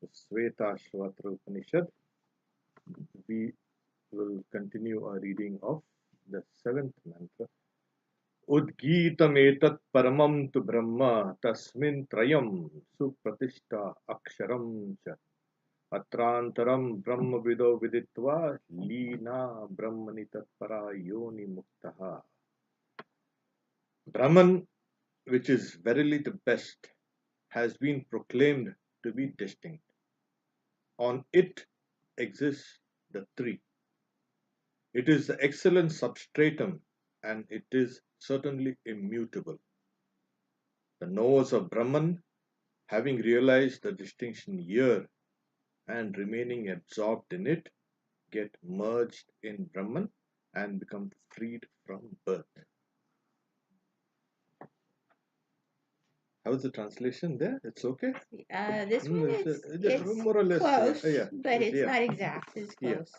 the Svetasvatara Upanishad. We will continue our reading of the seventh mantra. Udgitam etat paramam tu brahma tasmin trayam supratishta aksharam cha atrantaram brahma vido viditva lina brahmani tatpara yoni muktaha. Brahman, which is verily the best, has been proclaimed to be distinct. On it exists the three. It is the excellent substratum and it is certainly immutable. The knowers of Brahman, having realized the distinction here and remaining absorbed in it, get merged in Brahman and become freed from birth. How's the translation there? It's okay? This one is it's more or less close, yeah, but it's not exact. It's close.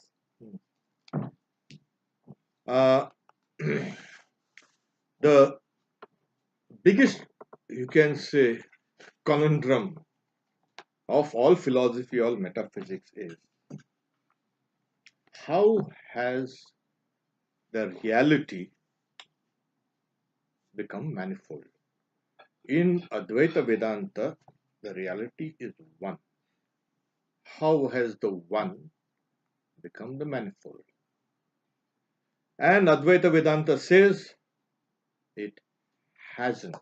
The biggest, you can say, conundrum of all philosophy, all metaphysics is how has the reality become manifold? In Advaita Vedanta, the reality is one. How has the one become the manifold? And Advaita Vedanta says it hasn't.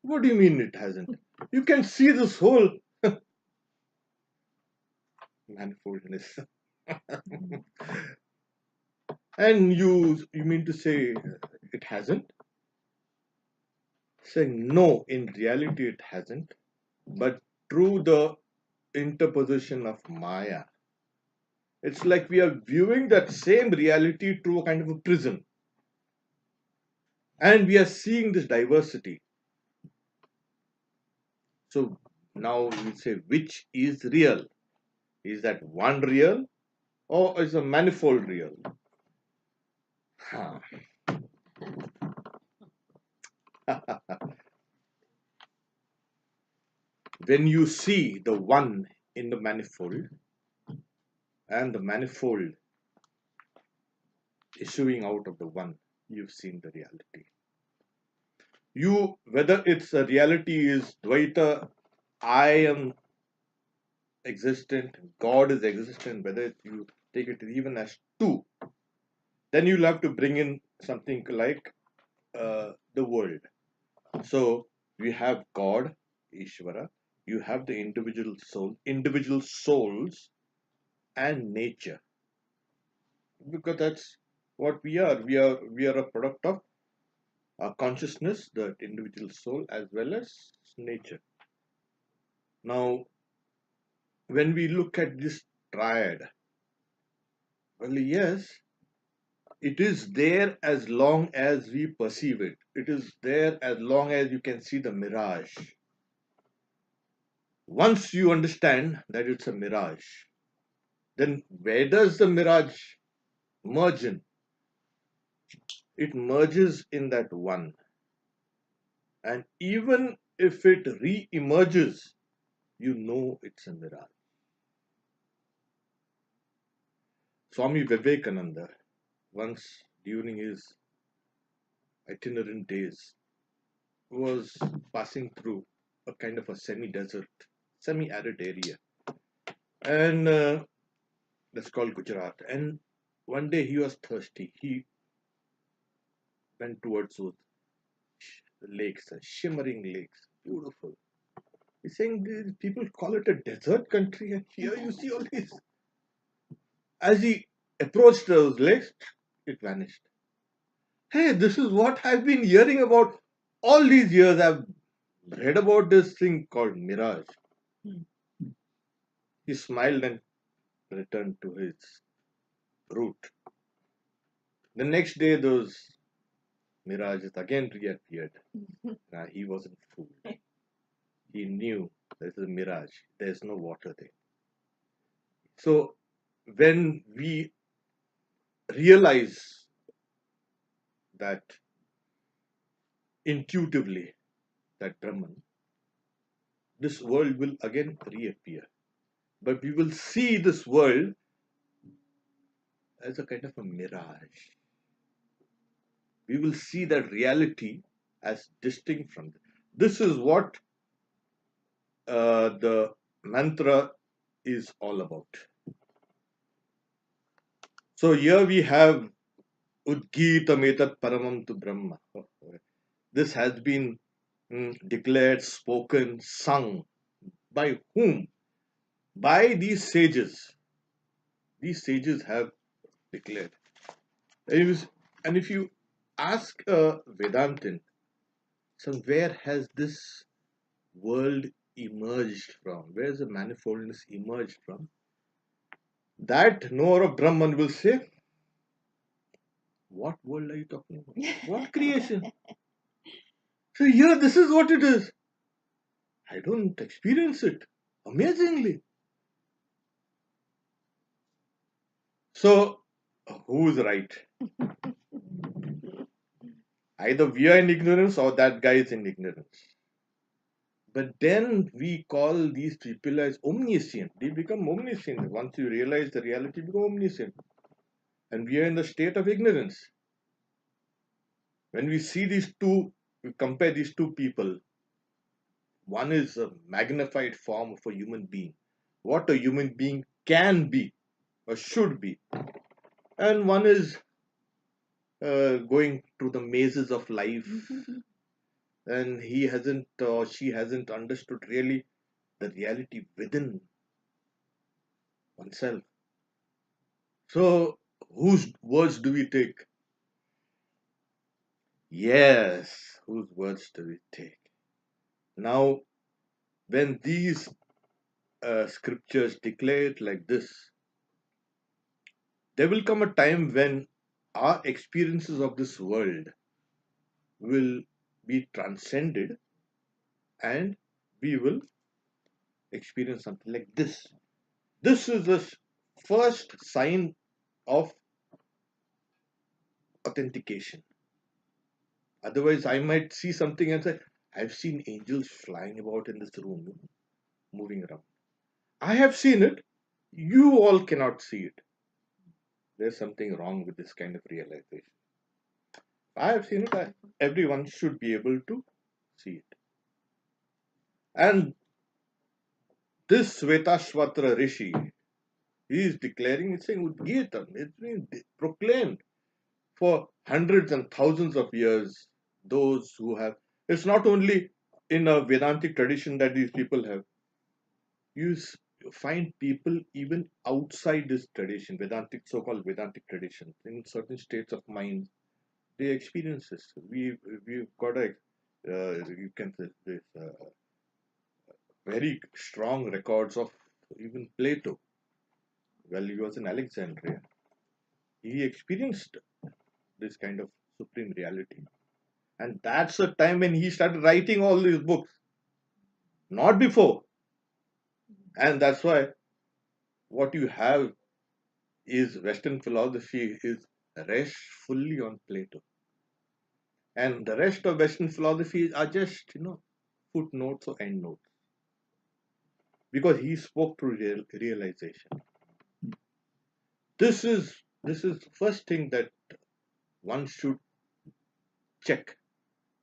What do you mean it hasn't? You can see this whole manifoldness. And you mean to say it hasn't? Saying no, in reality it hasn't, but through the interposition of Maya, it's like we are viewing that same reality through a kind of a prism. And we are seeing this diversity. So now we say, which is real? Is that one real or is a manifold real? When you see the one in the manifold and the manifold issuing out of the one, you've seen the reality. Whether it's a reality is Dvaita, I am existent, God is existent, whether you take it even as two, then you'll have to bring in something like the world. So we have God, Ishvara, you have the individual souls and nature. Because that's what we are. We are a product of consciousness, the individual soul, as well as nature. Now, when we look at this triad, well, yes, it is there as long as we perceive it. It is there as long as you can see the mirage. Once you understand that it's a mirage, then where does the mirage merge in? It merges in that one. And even if it re-emerges, you know it's a mirage. Swami Vivekananda, once during his itinerant days, was passing through a kind of a semi-desert, semi-arid area. And that's called Gujarat. And one day he was thirsty. He went towards those lakes, shimmering lakes, beautiful. He's saying people call it a desert country, and here you see all these. As he approached those lakes, it vanished. Hey, this is what I've been hearing about all these years. I've read about this thing called mirage. He smiled and returned to his route. The next day, those mirages again reappeared. Now, he wasn't fooled. He knew this is a mirage. There's no water there. So, when we realize that intuitively, that Brahman, this world will again reappear. But we will see this world as a kind of a mirage. We will see that reality as distinct from this. This is what the mantra is all about. So here we have Udgita Metat Paramam tu Brahma. This has been declared, spoken, sung. By whom? By these sages. These sages have declared. And if you ask a Vedantin, so where has this world emerged from? Where has the manifoldness emerged from? That knower of Brahman will say, what world are you talking about? What creation? So here, this is what it is. I don't experience it. Amazingly. So, who is right? Either we are in ignorance or that guy is in ignorance. But then we call these people as omniscient. They become omniscient. Once you realize the reality, you become omniscient. And we are in the state of ignorance. When we see these two, we compare these two people. One is a magnified form of a human being. What a human being can be or should be. And one is going through the mazes of life. And he hasn't or she hasn't understood really the reality within oneself. So, whose words do we take? Yes, whose words do we take? Now, when these scriptures declare it like this, there will come a time when our experiences of this world will be transcended and we will experience something like this. This is the first sign of authentication. Otherwise, I might see something and say, I've seen angels flying about in this room, moving around. I have seen it. You all cannot see it. There's something wrong with this kind of realization. I have seen it. Everyone should be able to see it. And this Svetasvatara Rishi, he is declaring, it's saying Udgitam. It's been proclaimed for hundreds and thousands of years. Those who have, it's not only in a Vedantic tradition that these people have. You find people even outside this tradition, Vedantic, so-called Vedantic tradition, in certain states of mind, they experience this. We've got a, you can say this, very strong records of even Plato. While he was in Alexandria, he experienced this kind of supreme reality. And that's the time when he started writing all these books. Not before. And that's why what you have is Western philosophy is rests fully on Plato. And the rest of Western philosophy are just, footnotes or endnotes. Because he spoke through realization. This is the first thing that one should check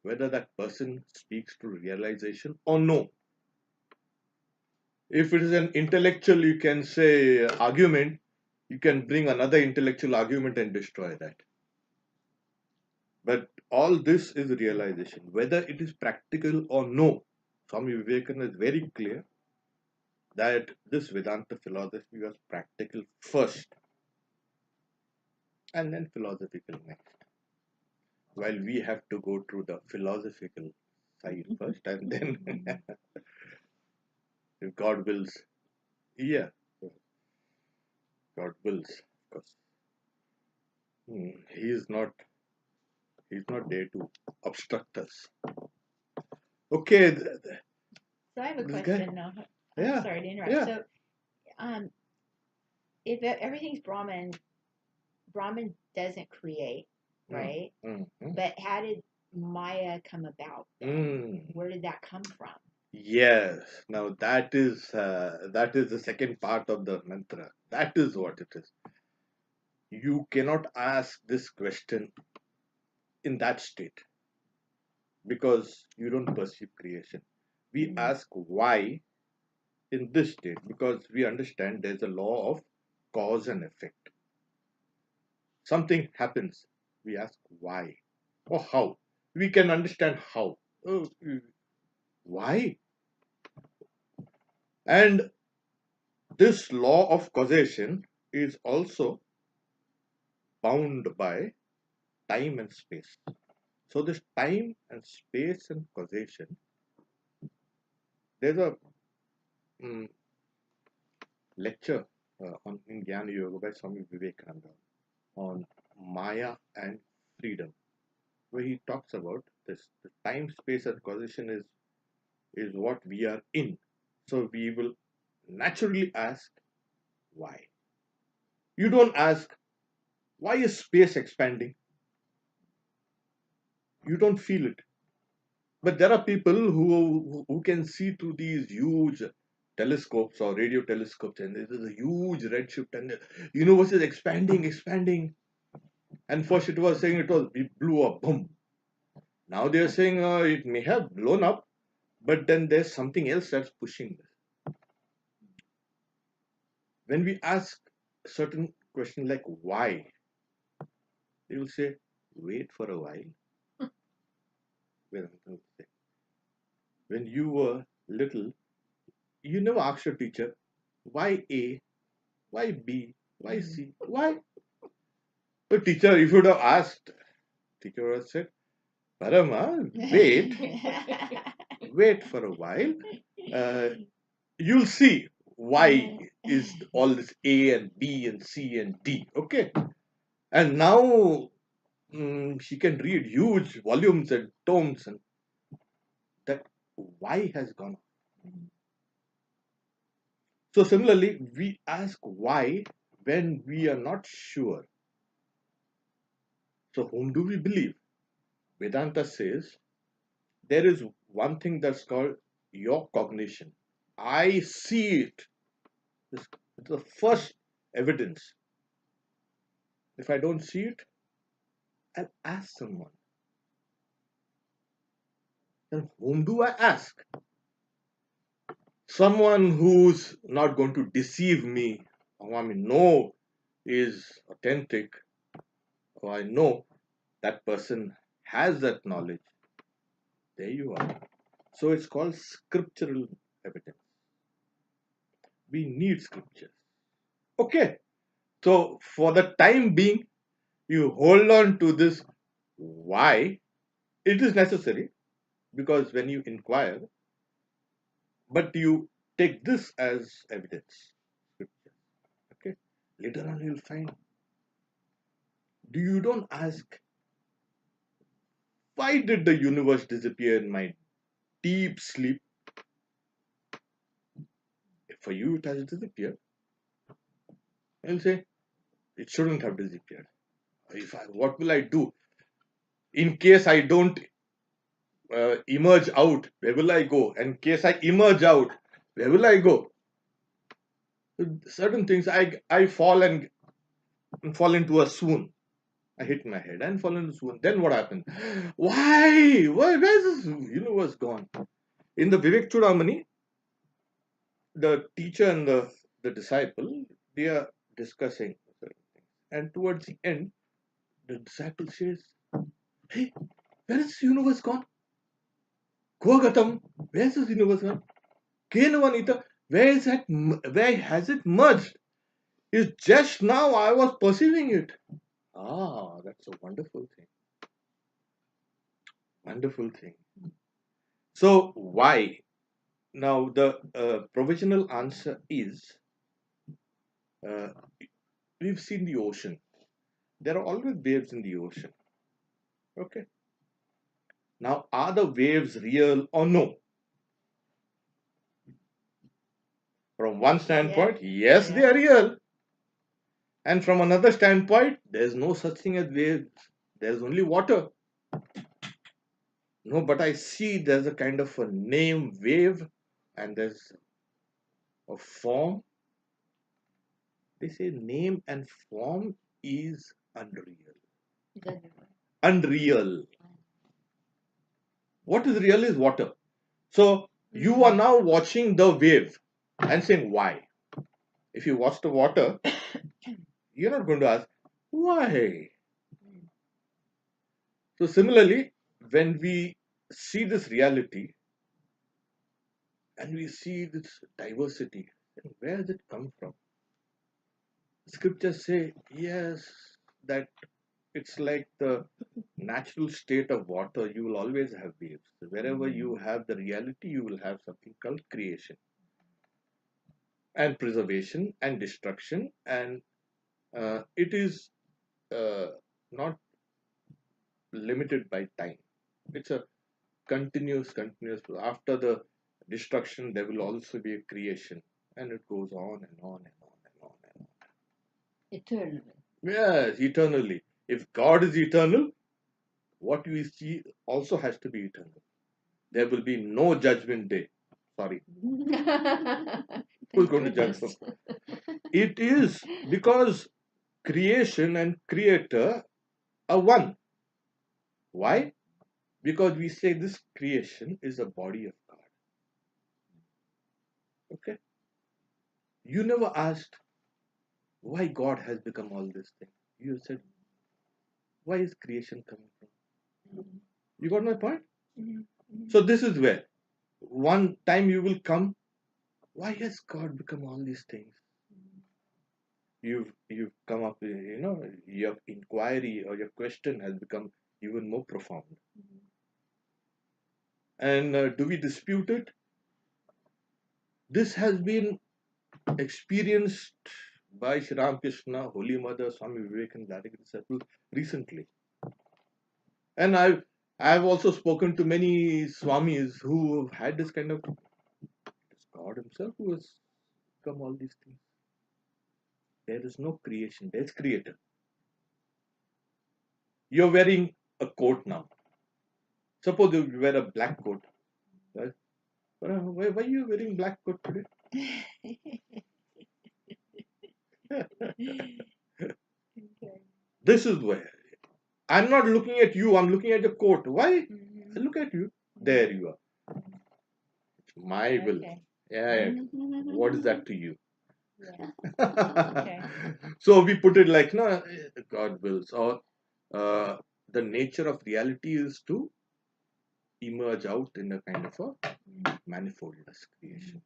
whether that person speaks through realization or no. If it is an intellectual, you can say argument, you can bring another intellectual argument and destroy that. But all this is realization. Whether it is practical or no, Swami Vivekananda is very clear that this Vedanta philosophy was practical first and then philosophical next. While we have to go through the philosophical side first and then, if God wills, yeah, God wills, of course. He's not there to obstruct us. Okay. So I have a question now. Yeah. Sorry to interrupt. Yeah. So, if everything's Brahman doesn't create, right? Mm-hmm. But how did Maya come about? Where did that come from? Yes. Now that is the second part of the mantra. That is what it is. You cannot ask this question in that state because you don't perceive creation. We ask why in this state because we understand there's a law of cause and effect. Something happens, we ask why or how. We can understand how. Oh, why? And this law of causation is also bound by time and space. So this time and space and causation, there's a mm, lecture on in Jnana Yoga by Swami Vivekananda on Maya and freedom, where he talks about this. The time, space, and causation is what we are in. So we will naturally ask why. You don't ask why is space expanding. You don't feel it. But there are people who can see through these huge telescopes or radio telescopes, and there is a huge redshift, and the universe is expanding, expanding. And first it was saying it blew up, boom. Now they are saying it may have blown up, but then there's something else that's pushing this. When we ask a certain question like why, they will say, wait for a while. When you were little, you never asked your teacher, why A, why B, why C, why? The teacher, if you would have asked, teacher would have said, Parama, wait for a while. Uh, you'll see why is all this A and B and C and D. Okay. And now she can read huge volumes and tomes, and that why has gone. So similarly, we ask why when we are not sure. So whom do we believe? Vedanta says there is one thing that's called your cognition. I see it. It's the first evidence. If I don't see it, I'll ask someone. Then whom do I ask? Someone who's not going to deceive me, who I know is authentic, or I know that person has that knowledge. There you are. So it's called scriptural evidence. We need scriptures. Okay. So for the time being, you hold on to this why. It is necessary because when you inquire, but you take this as evidence. Okay. Later on, you'll find. You don't ask why did the universe disappear in my deep sleep? For you, it has disappeared. I'll say it shouldn't have disappeared. What will I do in case I don't emerge out? Where will I go? In case I emerge out, where will I go? Certain things I fall and fall into a swoon. I hit my head and fall into a swoon. Then what happened? Why? Where's this universe gone? In the Vivek Chudamani, the teacher and the disciple, they are discussing certain things. And towards the end, the disciple says, hey, where is this universe gone? Kvagatam, where is this universe gone? Kenavanita, where has it merged? Is just now I was perceiving it. Ah, that's a wonderful thing. Wonderful thing. So why? Now the provisional answer is uh, we've seen the ocean. There are always waves in the ocean. Okay. Now, are the waves real or no? From one standpoint, yes, they are real. And from another standpoint, there's no such thing as waves. There's only water. No, but I see there's a kind of a name wave and there's a form. They say name and form is unreal. Unreal. What is real is water. So you are now watching the wave and saying why. If you watch the water, you're not going to ask why. So similarly, when we see this reality and we see this diversity, then where does it come from? Scriptures say, yes, that it's like the natural state of water. You will always have waves. Wherever you have the reality, you will have something called creation and preservation and destruction. And it is not limited by time. It's a continuous. After the destruction, there will also be a creation. And it goes on and on and on and on and on. Eternally. Yes, eternally. If God is eternal, what we see also has to be eternal. There will be no judgment day. Sorry. Who's going to judge them? It is because creation and creator are one. Why? Because we say this creation is a body of God. Okay? You never asked why God has become all this thing. You said, why is creation coming from? You got my point? So this is where one time you will come. Why has God become all these things? You've come up with, your inquiry or your question has become even more profound. And do we dispute it? This has been experienced by Sri Ramakrishna, Holy Mother, Swami Vivekananda disciples recently. And I've also spoken to many Swamis who have had this kind of, it's God himself who has come all these things. There is no creation, there's creator. You're wearing a coat now. Suppose you wear a black coat. Right? Why are you wearing black coat today? This is where I'm not looking at you, I'm looking at the coat. Why? I look at you. There you are. It's my will. Yeah. What is that to you? Yeah. So we put it like, no, God wills. Or the nature of reality is to emerge out in a kind of a manifoldness creation.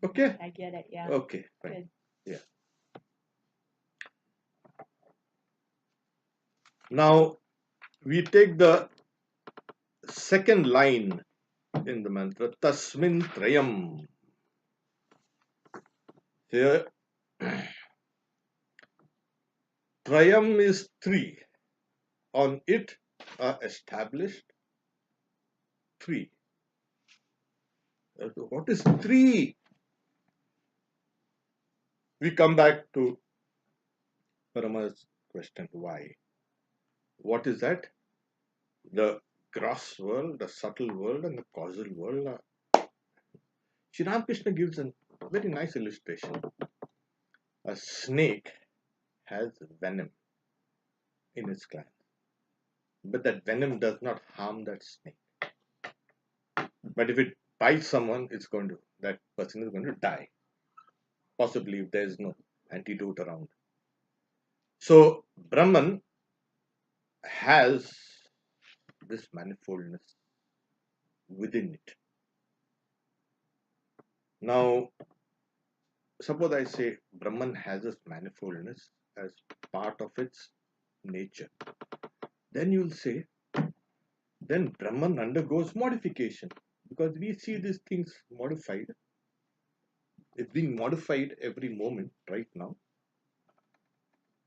Okay? I get it, yeah. Okay, fine. Good. Yeah. Now, we take the second line in the mantra, Tasmin Trayam. Here, Trayam is three. On it are established three. What is three? We come back to Parama's question, why? What is that? The gross world, the subtle world, and the causal world. Sri Ramakrishna gives a very nice illustration. A snake has venom in its gland, but that venom does not harm that snake. But if it bites someone, that person is going to die. Possibly if there is no antidote around. So Brahman has this manifoldness within it. Now, suppose I say Brahman has this manifoldness as part of its nature. Then you'll say, then Brahman undergoes modification. Because we see these things modified. It's being modified every moment right now.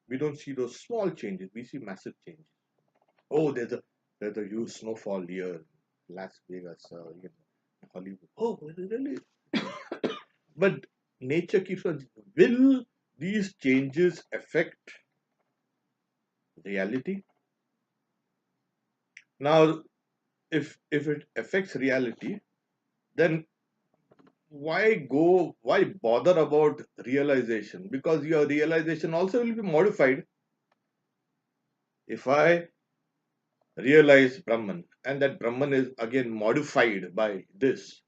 We don't see those small changes. We see massive changes. Oh, there's a huge snowfall here, Las Vegas, Hollywood. Oh, really? But nature keeps on. Will these changes affect reality? Now, if it affects reality, then why bother about realization? Because your realization also will be modified. If I realize Brahman and that Brahman is again modified by this,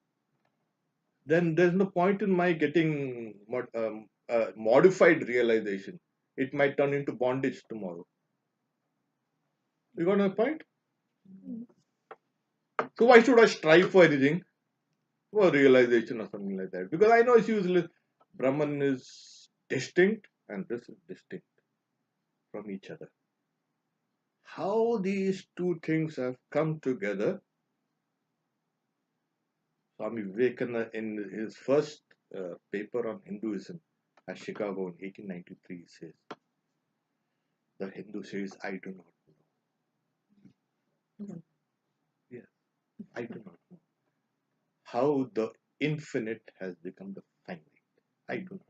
then there's no point in my getting modified realization. It might turn into bondage tomorrow. You got my point? So why should I strive for anything? For realization or something like that? Because I know it's useless. Brahman is distinct and this is distinct from each other. How these two things have come together, Swami Vivekananda in his first paper on Hinduism at Chicago in 1893 says, the Hindu says, I do not know. Yes, I do not know how the infinite has become the finite. I do not.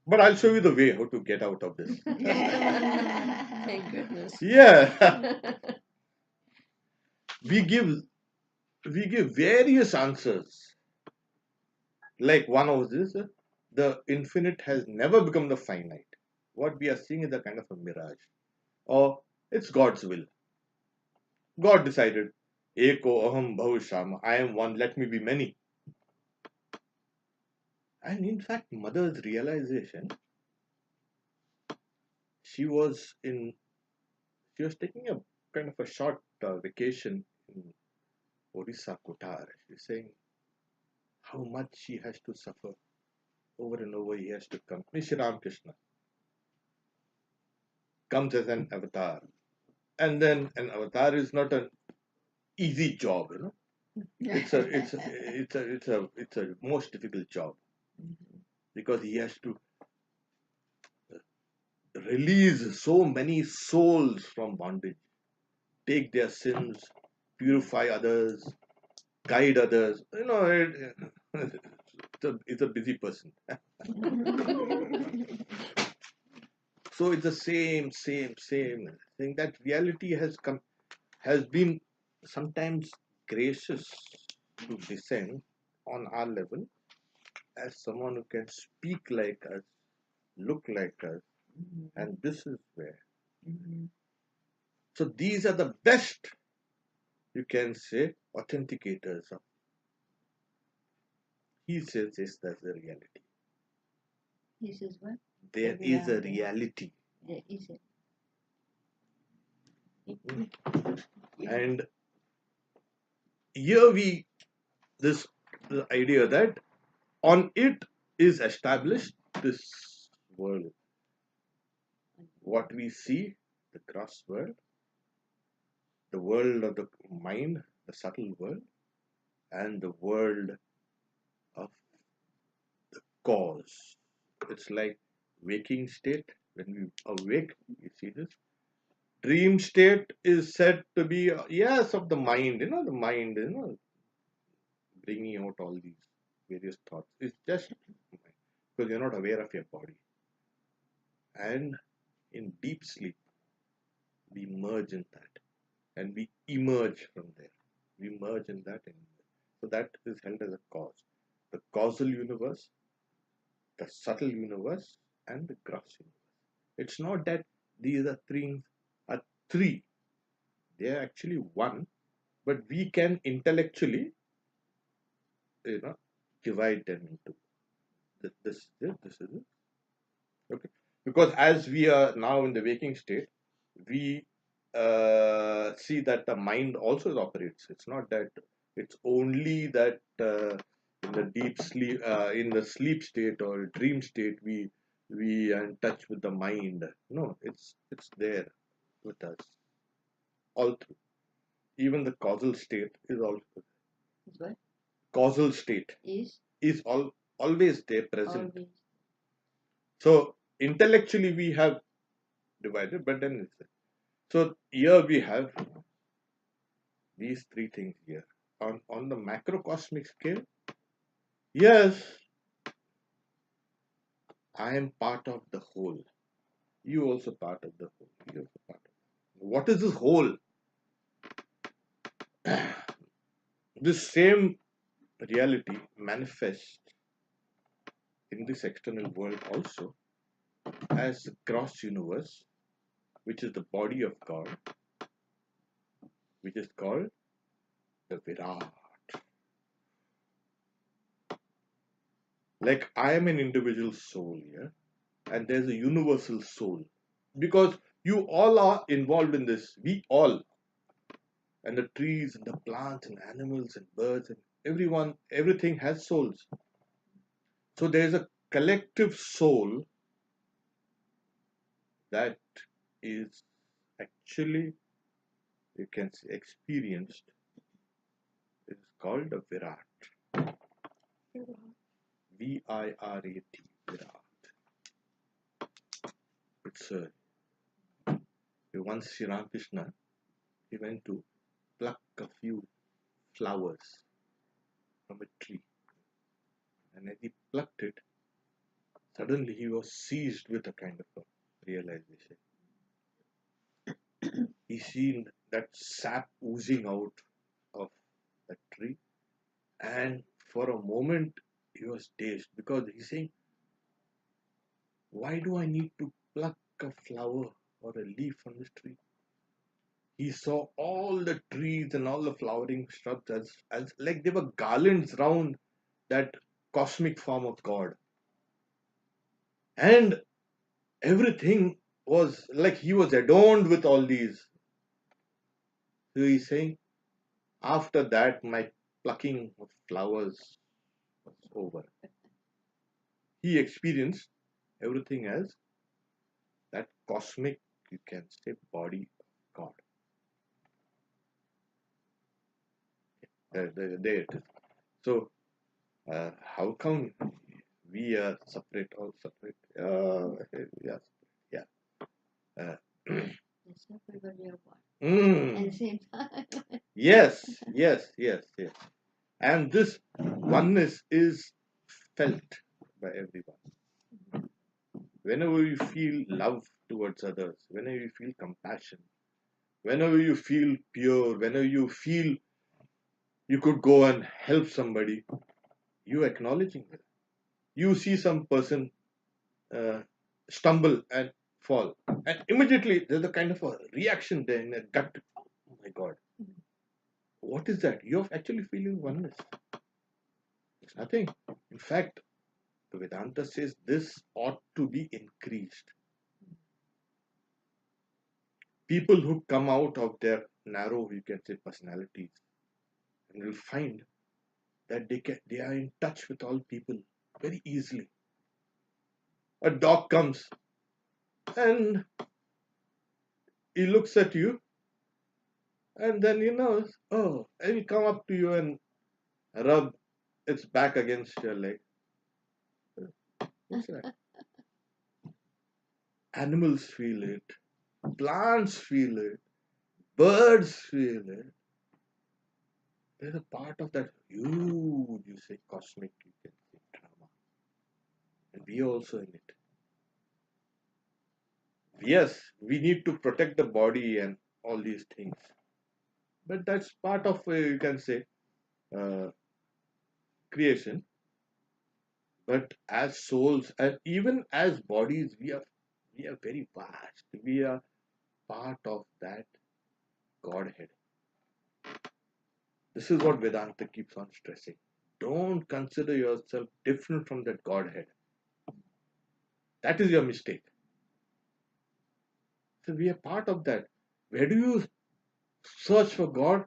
But I'll show you the way how to get out of this. Thank goodness. Yeah. we give various answers. Like one of this, the infinite has never become the finite. What we are seeing is a kind of a mirage. Or it's God's will. God decided, Eko aham bhavushama, I am one, let me be many. And in fact, mother's realization, she was taking a kind of a short vacation in Odisha, Kotar. She's saying how much she has to suffer. Over and over, he has to come. Mr. Ramakrishna comes as an avatar. And then an avatar is not an easy job, you know. It's a most difficult job because he has to release so many souls from bondage, take their sins, purify others, guide others. You know, it's a busy person. So it's the same thing. That reality has been sometimes gracious to descend on our level as someone who can speak like us, look like us, and this is where. So these are the best, you can say, authenticators of. He says yes, that's the reality. He says what? There is a reality. There is it. And here this the idea that on it is established this world. What we see, the gross world, the world of the mind, the subtle world, and the world of the cause. It's like waking state. When we awake, you see this. Dream state is said to be, yes, of the mind, the mind, bringing out all these various thoughts. It's just because you're not aware of your body. And in deep sleep, we merge in that and we emerge from there. We merge in that. So that is held as a cause. The causal universe, the subtle universe, and the gross universe. It's not that these are three. They are actually one, but we can intellectually, divide them into this is it, this is it. Okay. Because as we are now in the waking state, we see that the mind also operates. It's not that it's only that in the deep sleep, in the sleep state or dream state, we are in touch with the mind. No, it's there with us all through. Even the causal state is also What? causal state is always there present. Always. So intellectually we have divided, but then so here we have these three things here. On the macrocosmic scale, yes, I am part of the whole. You also part of the whole. You also part of What is this whole? This same reality manifests in this external world also as the gross universe, which is the body of God, which is called the Virat. Like I am an individual soul here, and there's a universal soul. Because you all are involved in this. We all. And the trees and the plants and animals and birds and everyone, everything has souls. So there's a collective soul that is actually, you can say, experienced. It's called a Virat. V-I-R-A-T. Virat. It's once Sri Ramakrishna, he went to pluck a few flowers from a tree. And as he plucked it, suddenly he was seized with a kind of a realization. He seen that sap oozing out of that tree, and for a moment he was dazed because he's saying, why do I need to pluck a flower or a leaf from this tree? He saw all the trees and all the flowering shrubs as like they were garlands round that cosmic form of God. And everything was like he was adorned with all these. So he's saying, after that, my plucking of flowers was over. He experienced everything as that cosmic, you can say, body of God. There it is. So, how come we are separate, all separate? Yes, yeah. Yes, everybody are one. Mm. At the same time. Yes, yes, yes, yes. And this oneness is felt by everyone. Whenever you feel love towards others, whenever you feel compassion, whenever you feel pure, whenever you feel you could go and help somebody, you acknowledging that. You see some person uh, stumble and fall, and immediately there's a kind of a reaction there in a gut. Oh my God, what is that? You're actually feeling oneness. It's nothing. In fact, the Vedanta says this ought to be increased. People who come out of their narrow, you can say, personalities, and will find that they are in touch with all people very easily. A dog comes and he looks at you, and then he knows, oh, and he come up to you and rub its back against your leg. What's that? Animals feel it, plants feel it, birds feel it. There's a part of that huge, you say, cosmic, you can say, drama. And we are also in it. Yes, we need to protect the body and all these things. But that's part of, you can say, uh, creation. But as souls and even as bodies, we are very vast. We are part of that Godhead. This is what Vedanta keeps on stressing. Don't consider yourself different from that Godhead. That is your mistake. So we are part of that. Where do you search for God?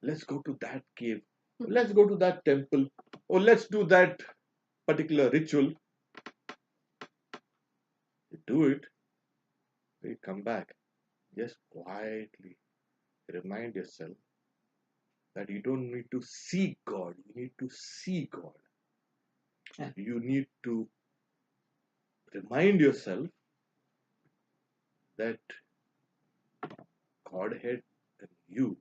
Let's go to that cave. Let's go to that temple. Or let's do that particular ritual. You do it. You come back. Just quietly remind yourself that you don't need to seek God. You need to see God. You need to remind yourself that Godhead and you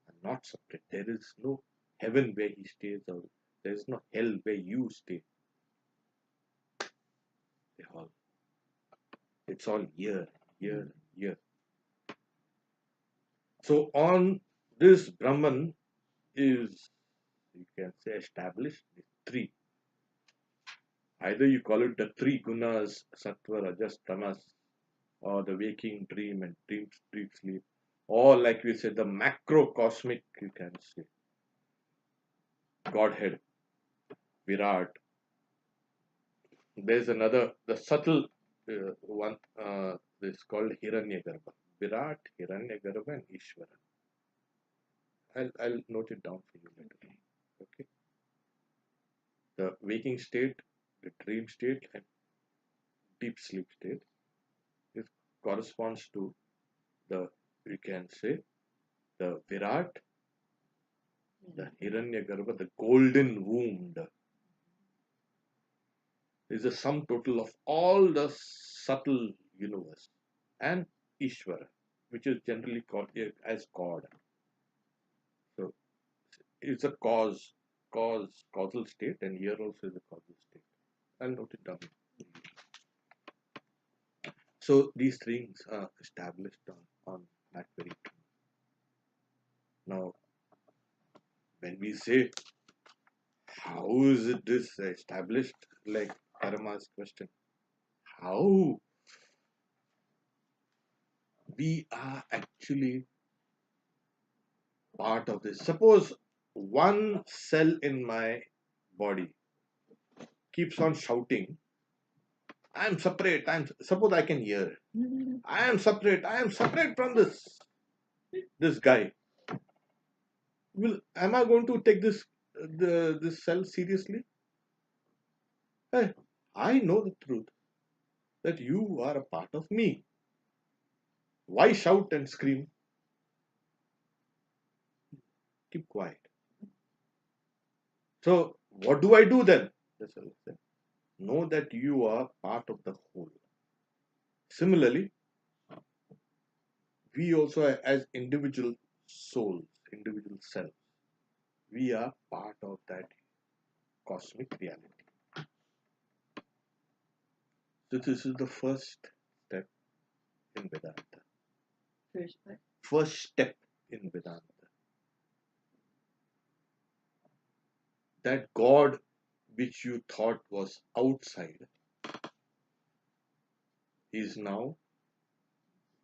are not separate. There is no heaven where He stays, or there is no hell where you stay. It's all here, here, here. So on this Brahman is, you can say, established the three. Either you call it the three gunas, sattva, rajas, tamas, or the waking dream and dream sleep, or like we say, the macrocosmic, you can say, Godhead, Virat. There's another, the subtle one, this called Hiranyagarbha. Virat, Hiranyagarbha, and Ishvara. I'll note it down for you later. Okay. The waking state, the dream state, and deep sleep state, it corresponds to the, we can say, the Virat, the Hiranyagarbha, the golden womb, is the sum total of all the subtle universe, and Ishvara, which is generally called as God. So it's a causal state, and here also is a causal state. I'll note it down. So these things are established on that very truth. Now, when we say, how is it this established, like Parama's question, how we are actually part of this. Suppose one cell in my body keeps on shouting, I am separate, suppose I can hear, I am separate from this guy. Am I going to take this cell seriously? Hey, I know the truth that you are a part of me. Why shout and scream? Keep quiet. So what do I do then? Know that you are part of the whole. Similarly, we also, as individual souls, individual selves, we are part of that cosmic reality. So this is the first step in Vedanta. First step in Vedanta. That God which you thought was outside is now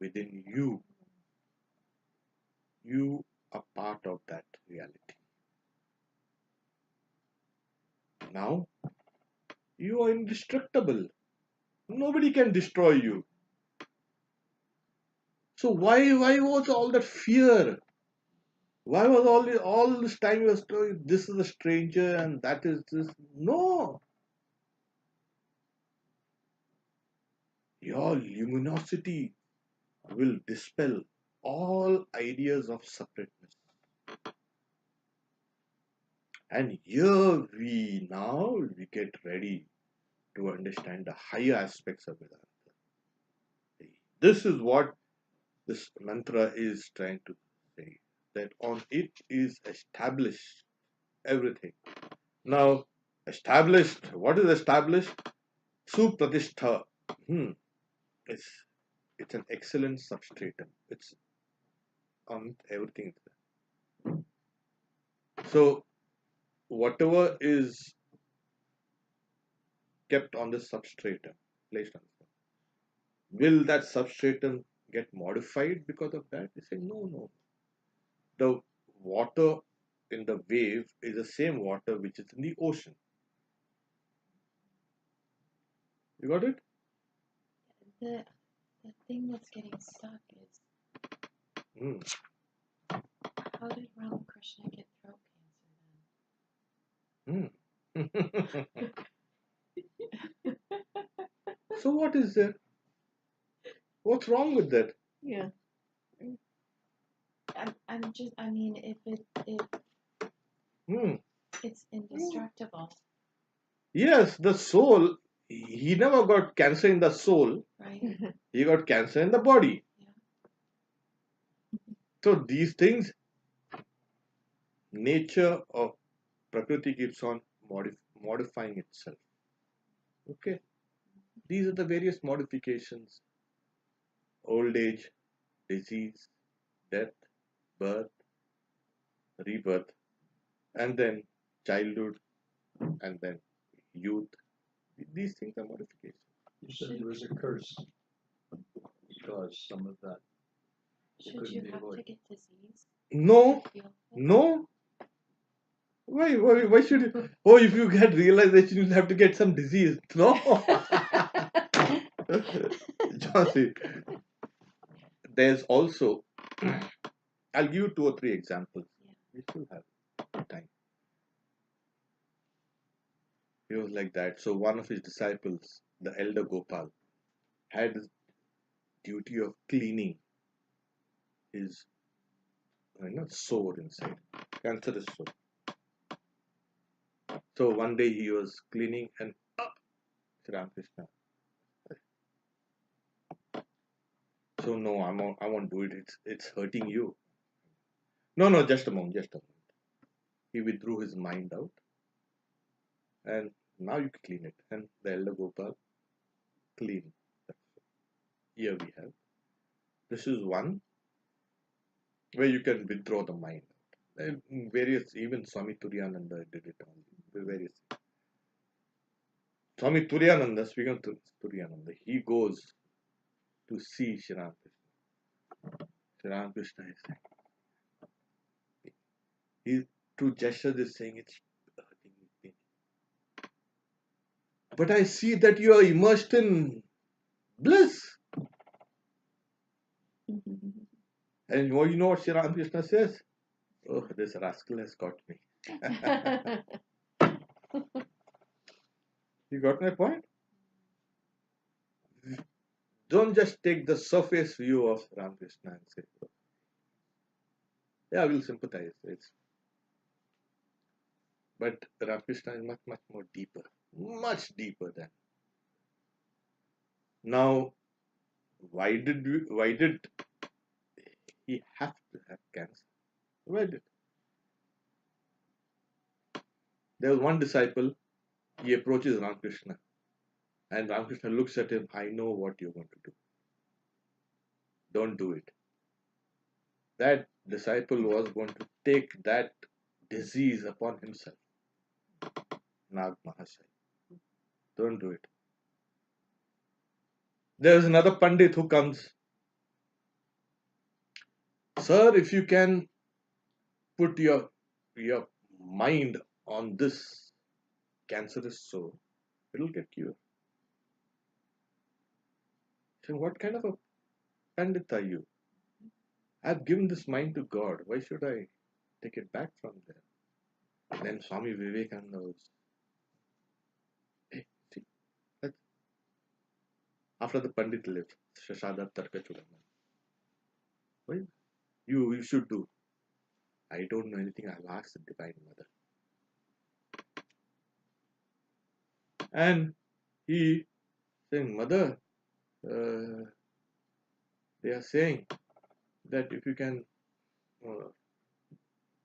within you. You are part of that reality. Now you are indestructible. Nobody can destroy you. So why was all that fear? Why was all this time you were saying this is a stranger and that is this? No. Your luminosity will dispel all ideas of separateness. And here we get ready to understand the higher aspects of Vedanta. This is what this mantra is trying to say, that on it is established everything. Now, established, what is established? Supratishtha. It's an excellent substratum. It's on everything. So, whatever is kept on the substratum, placed on the, will that substratum get modified because of that? They say, no. The water in the wave is the same water which is in the ocean. You got it? The thing that's getting stuck is how did Ramakrishna get throat cancer then? So what is there? What's wrong with that? Yeah. It's indestructible. Yes, the soul, he never got cancer in the soul. Right. He got cancer in the body. Yeah. So these things, nature of Prakriti keeps on modifying itself. Okay. These are the various modifications: old age, disease, death, birth, rebirth, and then childhood, and then youth. These things are modifications. You said there was a curse because some of that. Should couldn't you be have to avoided. get disease No, to feel this? no. Why should you? Oh, if you get realization, you'll have to get some disease. No. Jhansi, there's also, I'll give you 2 or 3 examples. Yeah. We still have time. He was like that. So one of his disciples, the elder Gopal, had his duty of cleaning his sore inside, cancerous sore. So one day he was cleaning and Sri Ramakrishna. So no, I won't do it. It's hurting you. No, just a moment. He withdrew his mind out, and now you can clean it. And the elder Gopal clean. Here we have. This is one where you can withdraw the mind. And various, even Swami Turiyananda did it on various. Swami Turiyananda, speaking of Turiyananda, he goes to see Sri Ramakrishna. Sri Ramakrishna is saying, he through gestures is saying it's hurting me. But I see that you are immersed in bliss. And you know what Sri Ramakrishna says? Oh, this rascal has got me. You got my point? Don't just take the surface view of Ramakrishna and say, oh, yeah, we'll sympathize. But Ramakrishna is much, much more deeper. Much deeper than. Now, why did he have to have cancer? Why did? There was one disciple, he approaches Ramakrishna, and Ramakrishna looks at him, I know what you're going to do. Don't do it. That disciple was going to take that disease upon himself. Nag Mahasaya. Don't do it. There's another Pandit who comes. Sir, if you can put your mind on this cancerous sore, it'll get cured. So what kind of a Pandit are you? I've given this mind to God. Why should I take it back from there? And then Swami Vivekananda was, hey, see, after the Pandit left, Shashada Tarka Chudama. Well, you should do. I don't know anything. I'll ask the Divine Mother. And he saying, Mother, they are saying that if you can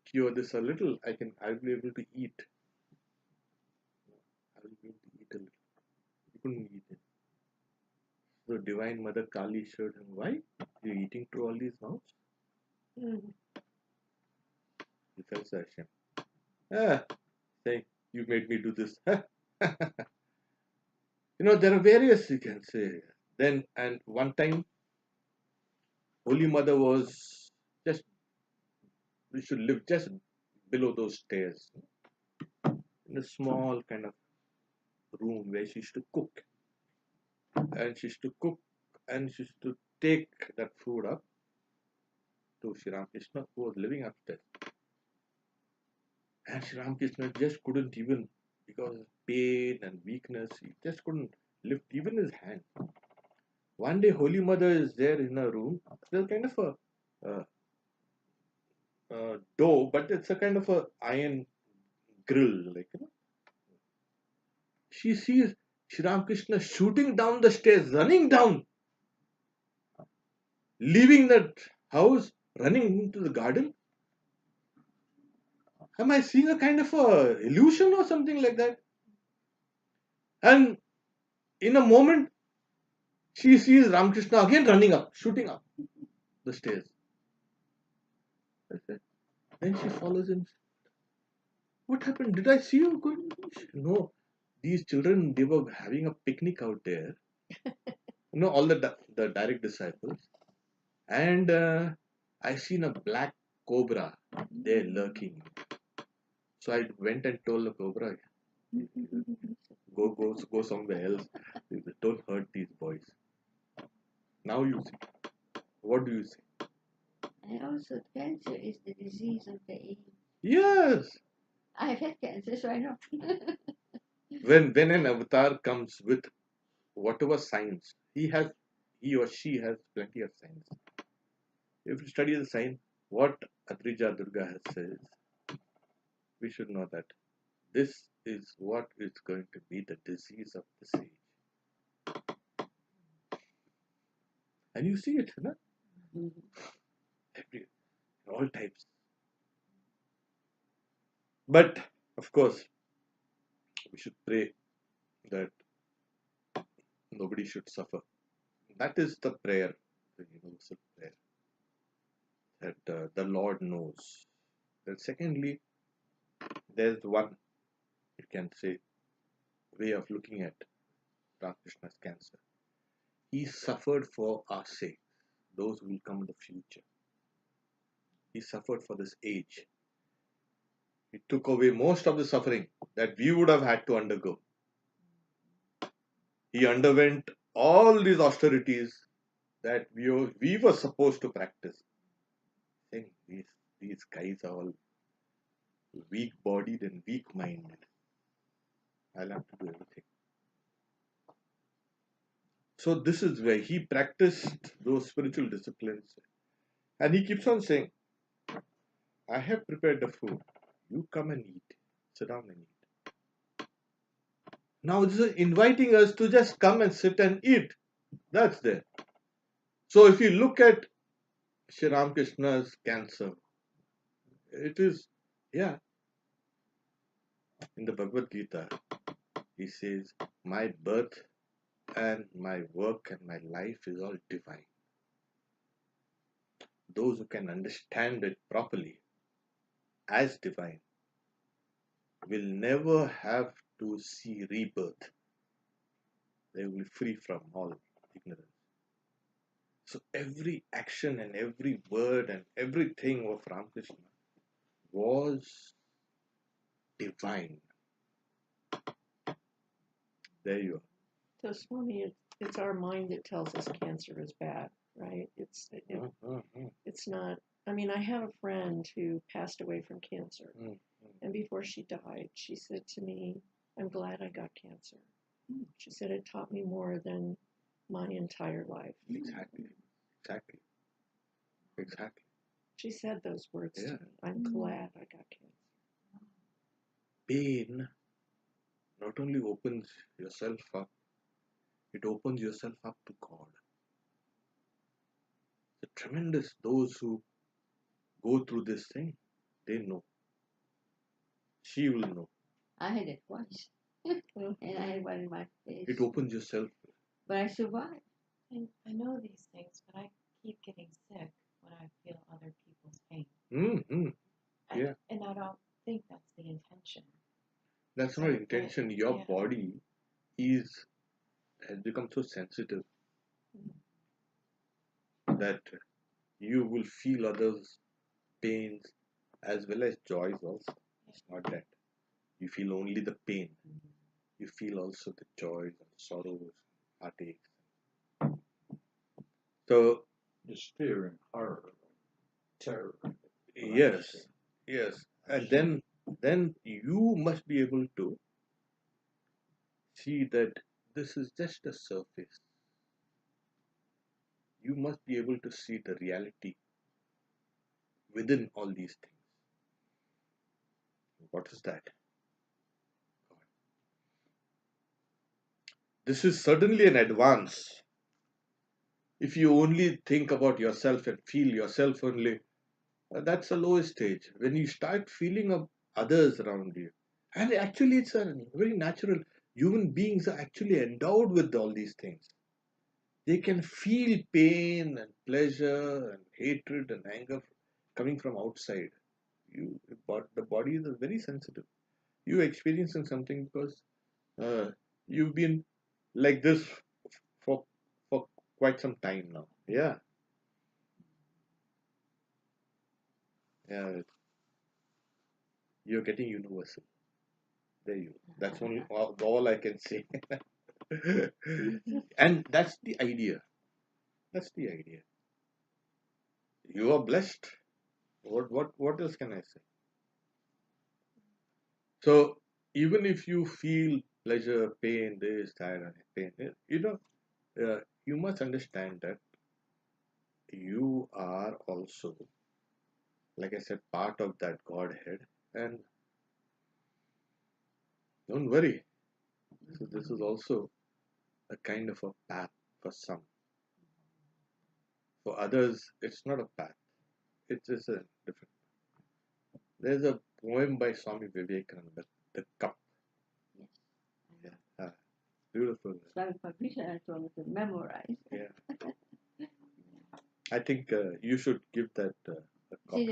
cure this a little, I'll be able to eat. I will be able to eat a little. He couldn't eat it. So Divine Mother Kali showed him, why? You're eating through all these mouths? He felt so ashamed. Saying, you made me do this. There are various, you can say. Then, and one time, Holy Mother was just, we should live just below those stairs. In a small kind of room where she used to cook. And she used to cook and she used to take that food up to Sri Ramakrishna who was living upstairs. And Sri Ramakrishna just couldn't even, because of pain and weakness, he just couldn't lift even his hand. One day Holy Mother is there in her room. There's kind of a door, but it's a kind of a iron grill, She sees Sri Ramakrishna shooting down the stairs, running down, leaving that house, running into the garden. Am I seeing a kind of a illusion or something like that? And in a moment, she sees Ramakrishna again running up, shooting up the stairs. I said, then she follows him. What happened? Did I see you going? No. These children, they were having a picnic out there. All the direct disciples. And I seen a black cobra there lurking. So I went and told the cobra, go somewhere else. Don't hurt these boys. Now you see. What do you say? And also, cancer is the disease of the age. Yes. I've had cancer, so I know. When an avatar comes with whatever signs, he or she has plenty of signs. If you study the sign, what Adrija Durga has says, we should know that this is what is going to be the disease of this age. And you see it, no? All types. But, of course, we should pray that nobody should suffer. That is the prayer, the universal prayer, that the Lord knows. And secondly, there's one, you can say, way of looking at Ramakrishna's cancer. He suffered for our sake, those who will come in the future. He suffered for this age. He took away most of the suffering that we would have had to undergo. He underwent all these austerities that we were supposed to practice. Saying these guys are all weak-bodied and weak-minded. I'll have to do everything. So this is where he practiced those spiritual disciplines. And he keeps on saying, I have prepared the food. You come and eat. Sit down and eat. Now this is inviting us to just come and sit and eat. That's there. So if you look at Sri Ramakrishna's cancer, it is, in the Bhagavad Gita, he says, my birth and my work and my life is all divine. Those who can understand it properly as divine will never have to see rebirth. They will be free from all ignorance. So every action and every word and everything of Ramakrishna was divine. There you are. So, Swami, it's our mind that tells us cancer is bad, right? It's not. I mean, I have a friend who passed away from cancer, and before she died, she said to me, "I'm glad I got cancer." She said it taught me more than my entire life. Exactly. She said those words to me. I'm glad I got cancer. Pain not only opens yourself up, it opens yourself up to God. The tremendous, those who go through this thing, they know. She will know. I had it twice. And I had one in my face. It opens yourself. But I survived. And I know these things, but I keep getting sick when I feel other people's pain. And I don't think that's the intention. That's not intention. Your body has become so sensitive that you will feel others' pains as well as joys also. It's not that you feel only the pain. You feel also the joys and sorrows, heartaches. So Just fear and horror, terror. yes. And then you must be able to see that this is just a surface. You must be able to see the reality within all these things. What is that? This is certainly an advance. If you only think about yourself and feel yourself only, that's the lowest stage. When you start feeling of others around you, and actually it's a very natural. Human beings are actually endowed with all these things. They can feel pain and pleasure and hatred and anger coming from outside. The body is very sensitive. You experiencing something because you've been like this for for quite some time now. Yeah, yeah. You're getting universal. There you. That's only all I can say. And that's the idea. That's the idea. You are blessed. What else can I say? So even if you feel pleasure, pain, this, that, and pain, you must understand that you are also, like I said, part of that Godhead, and don't worry. So this is also a kind of a path for some. For others, it's not a path. It's just a different. There's a poem by Swami Vivekananda, The Cup. Yes. Yeah, beautiful. Swami Satyamayananda told me to memorize. Yeah. I think you should give that a copy.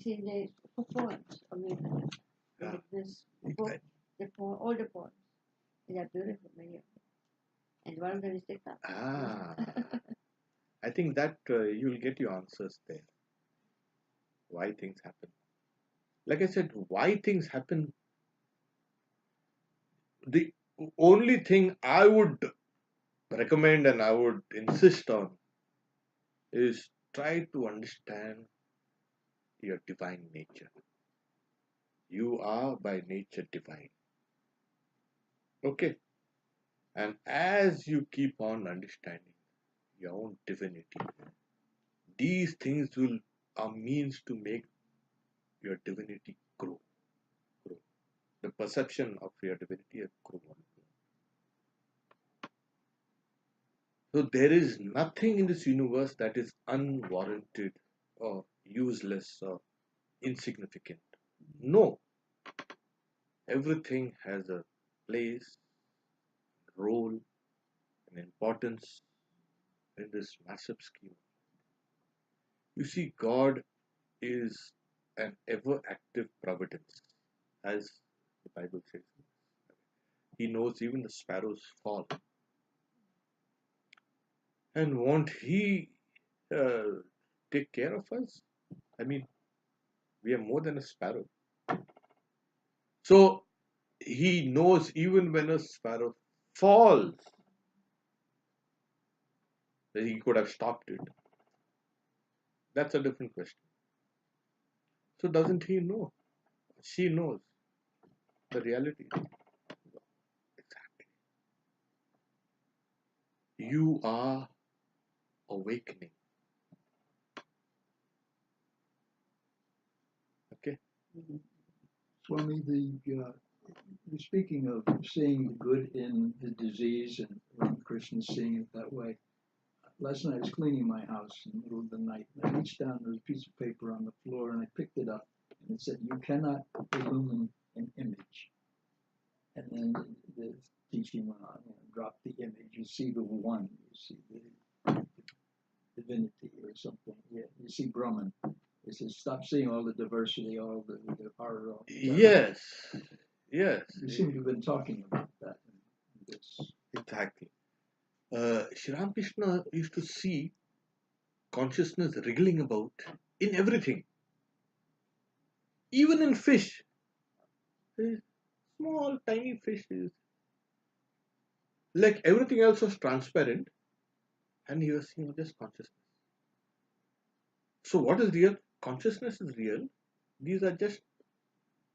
See the poems of Vivekananda. Yeah. This book, all the poems. They are beautiful, many of them. And one of them is the cup. I think that you'll get your answers there. Why things happen. Like I said, why things happen. The only thing I would recommend and I would insist on is try to understand your divine nature. You are by nature divine. Okay? And as you keep on understanding your own divinity, these things are means to make your divinity grow. The perception of your divinity grow. So there is nothing in this universe that is unwarranted or useless or insignificant. No. Everything has a place, role, and importance in this massive scheme. You see, God is an ever active providence, as the Bible says. He knows even the sparrows fall. And won't He take care of us? I mean, we are more than a sparrow. So He knows even when a sparrow falls, that He could have stopped it. That's a different question. So doesn't He know? She knows the reality. Exactly. You are awakening. Okay? Swami, you're speaking of seeing the good in the disease and Ramakrishna seeing it that way. Last night I was cleaning my house in the middle of the night. And I reached down, there was a piece of paper on the floor, and I picked it up. And it said, "You cannot illumine an image." And then the teaching went on, drop the image. You see the one, you see the divinity or something. Yeah, you see Brahman. It says, stop seeing all the diversity, all the horror. Yes. Yes. You seem to have been talking about that. Exactly. Sri Ramakrishna used to see consciousness wriggling about in everything. Even in fish. Small, tiny fishes. Like everything else was transparent, and he was seeing just consciousness. So what is real? Consciousness is real. These are just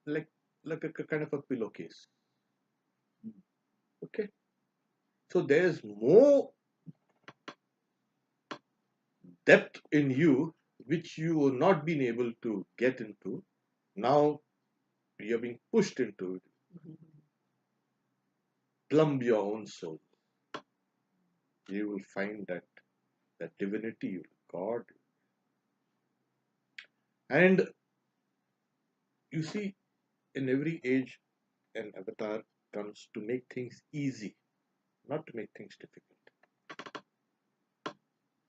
like a kind of a pillowcase. Okay. So there's more depth in you which you have not been able to get into. Now you're being pushed into it. Plumb your own soul. You will find that divinity, God. And you see, in every age, an avatar comes to make things easy, not to make things difficult.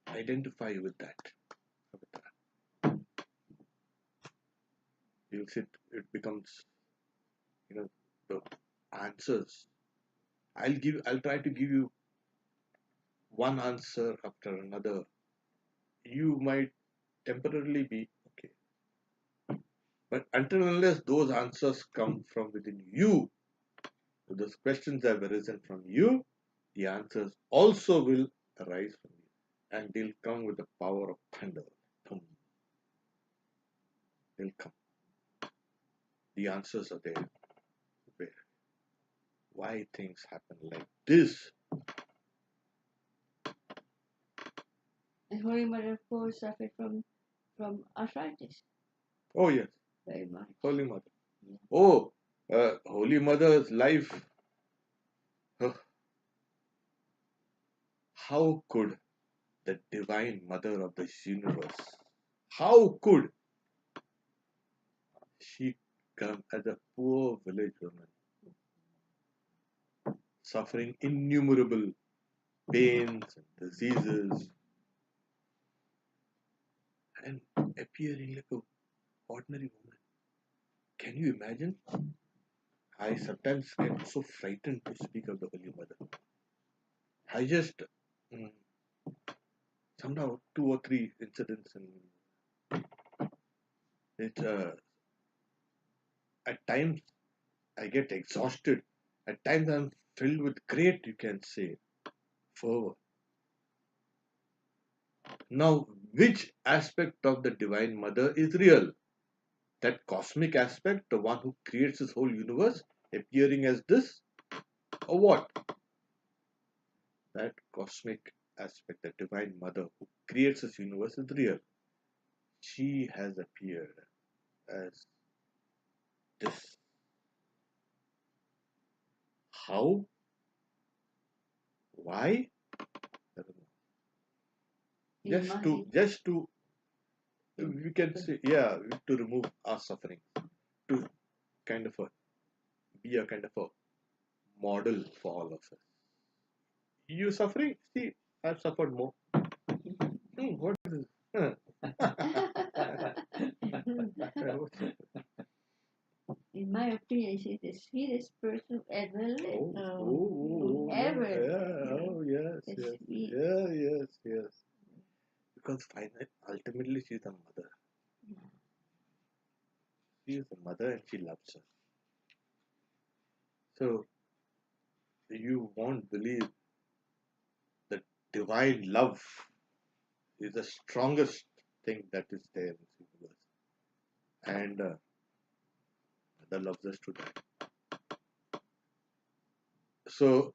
Identify with that avatar. you'll see it becomes, the answers. I'll try to give you one answer after another. You might temporarily be okay. But until and unless those answers come from within you, those questions have arisen from you, the answers also will arise from you. And they'll come with the power of thunder. They'll come. The answers are there. Where? Why things happen like this? And Holy Mother, of course, suffered from arthritis Oh yes, very much. Holy Mother. Yeah. Oh, Holy Mother's life. How could the Divine Mother of this universe, how could she come as a poor village woman, suffering innumerable pains and diseases, and appearing like an ordinary woman? Can you imagine? I sometimes get so frightened to speak of the Holy Mother. I just somehow 2 or 3 incidents, and it at times I get exhausted. At times I'm filled with great, you can say, fervor. Now, which aspect of the Divine Mother is real? That cosmic aspect, the one who creates this whole universe, appearing as this, or what? That cosmic aspect, the Divine Mother who creates this universe, is real. She has appeared as this. How? Why? I don't know. Just to, we can say, yeah, to remove our suffering, to kind of be a kind of a model for all of us. You suffering? See, I've suffered more. What is this? In my opinion, she's the sweetest person ever lived. Ever. Yes, yes. Because finally, ultimately, she's a mother. She is a mother and she loves us. So, you won't believe that divine love is the strongest thing that is there in the universe. And Mother loves us to that. So,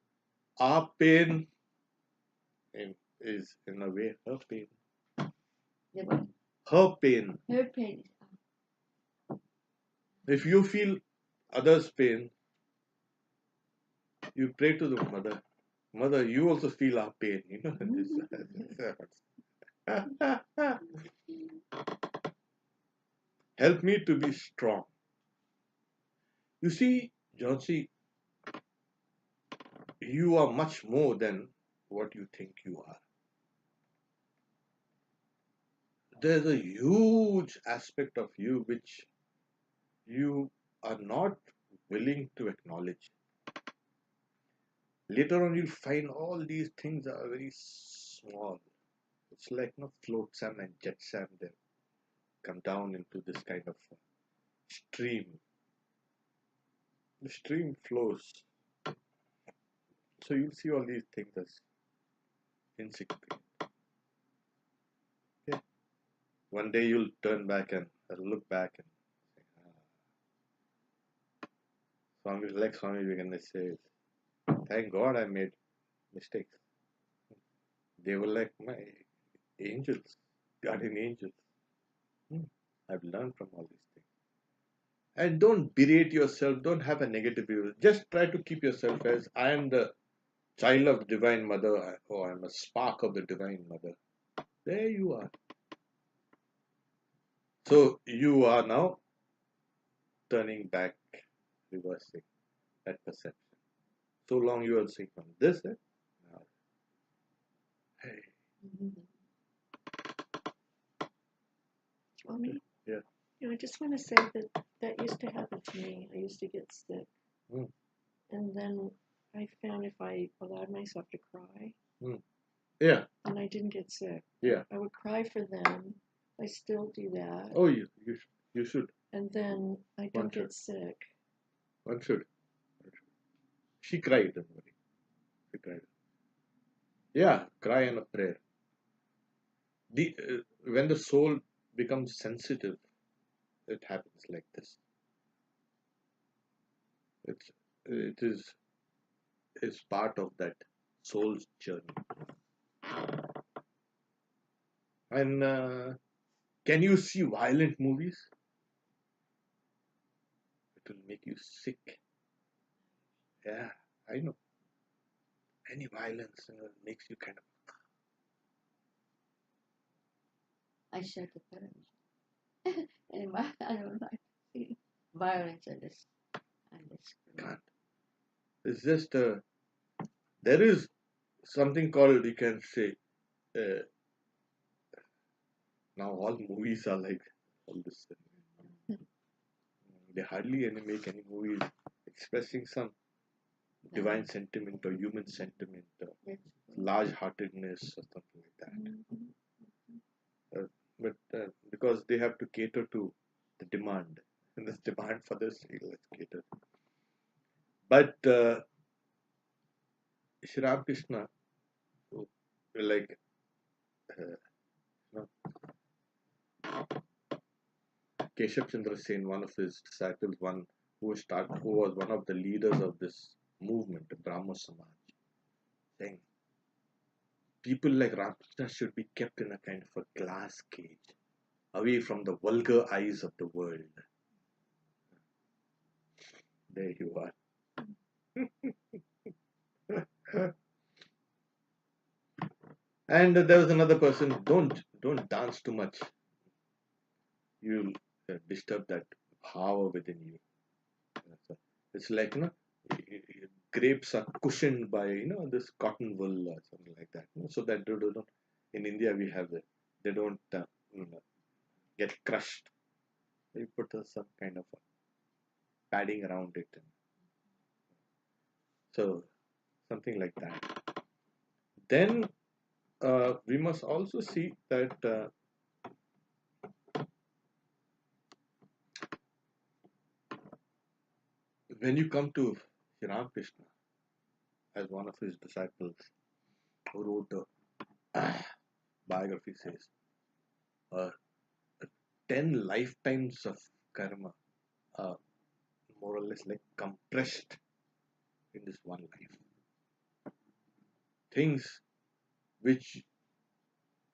our pain is in a way her pain. Her pain. Her pain. If you feel others' pain, you pray to the mother. Mother, you also feel our pain, Help me to be strong. You see, Johnsy, you are much more than what you think you are. There's a huge aspect of you which you are not willing to acknowledge. Later on, you'll find all these things are very small. It's like flotsam and jetsam. They come down into this kind of stream. The stream flows. So you'll see all these things as insignificant. Okay. One day you'll turn back and look back and say, like Swami Vivekananda says, thank God I made mistakes. They were like my angels, guardian angels. I've learned from all these things. And don't berate yourself, don't have a negative view. Just try to keep yourself as I am the child of Divine Mother, or I'm a spark of the Divine Mother. There you are. So you are now turning back, reversing that perception. So long you are seeing from this, now, hey. Swami? Yeah. I just want to say that used to happen to me. I used to get sick. And then I found if I allowed myself to cry, Yeah. and I didn't get sick. Yeah. I would cry for them. I still do that. Oh, you should. And then I don't get sick. One should. She cried, don't worry. She cried. Yeah, cry and a prayer. When the soul becomes sensitive, it happens like this. It is part of that soul's journey. And can you see violent movies? It will make you sick. Yeah, I know. Any violence makes you kind of. I share the parents. Anyway, I don't like to see violence on this screen. Can't. It's just there is something called, you can say, now all movies are like all this. They hardly make any movies expressing some divine sentiment or human sentiment or large-heartedness or something like that. But because they have to cater to the demand, and there's demand for this, let's cater. But Shri Ramakrishna, like, Keshav Chandra Sen, one of his disciples, who was one of the leaders of this movement, the Brahmo Samaj, saying people like Ramakrishna should be kept in a kind of a glass cage, away from the vulgar eyes of the world. There you are. And there was another person, don't dance too much. You'll disturb that power within you. It's like, grapes are cushioned by, this cotton wool or something like that. So that they don't, in India we have they don't get crushed. They put some kind of a padding around it. So something like that. Then we must also see that when you come to Sri Ramakrishna as one of his disciples who wrote a biography, says 10 lifetimes of karma are more or less like compressed in this one life. Things which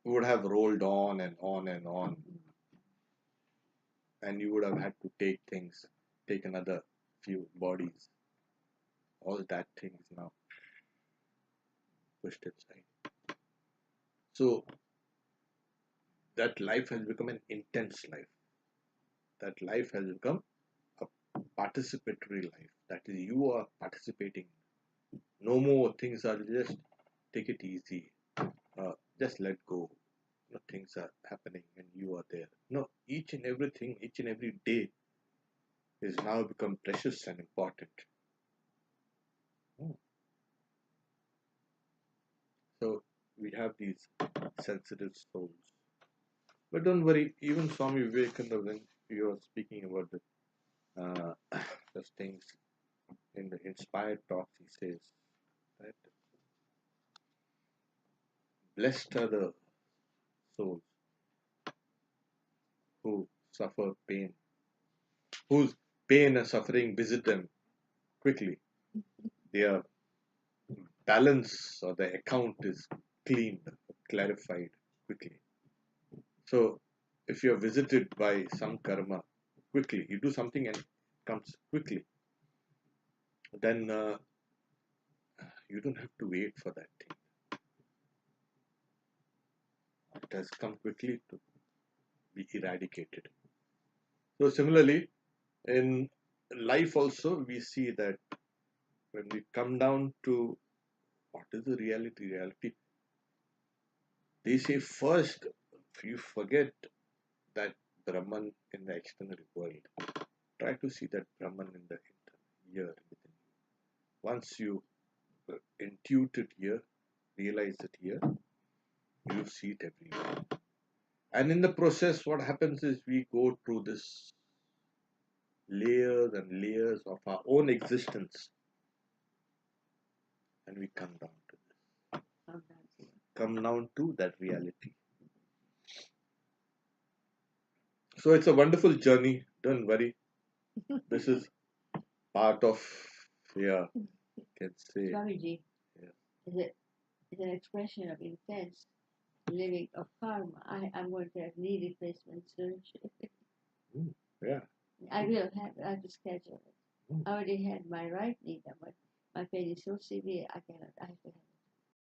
would have rolled on and on and on, and you would have had to take another few bodies. All that thing is now pushed aside. So that life has become an intense life. That life has become a participatory life. That is, you are participating. No more things are just take it easy. Just let go. No, things are happening and you are there. No, each and everything, each and every day is now become precious and important. So we have these sensitive souls. But don't worry, even Swami Vivekananda, when you are speaking about those things in the inspired talks, he says that blessed are the souls who suffer pain, whose pain and suffering visit them quickly. Their balance or the account is cleaned, clarified quickly. So if you are visited by some karma quickly, you do something and it comes quickly, then you don't have to wait for that thing. It has come quickly to be eradicated. So similarly, in life also, we see that when we come down to what is the reality, they say first, you forget that Brahman in the external world, try to see that Brahman in the here within you. Once you intuit it here, realize it here, you see it everywhere. And in the process, what happens is we go through this layers and layers of our own existence, and we come down to this. Come down to that reality. So it's a wonderful journey. Don't worry. This is part of, you can say. Swamiji, Yeah. is an expression of intense living of karma. I'm going to have knee replacement soon. Yeah. I will have it. I have to schedule it. I already had my right knee done, but my pain is so severe I have to have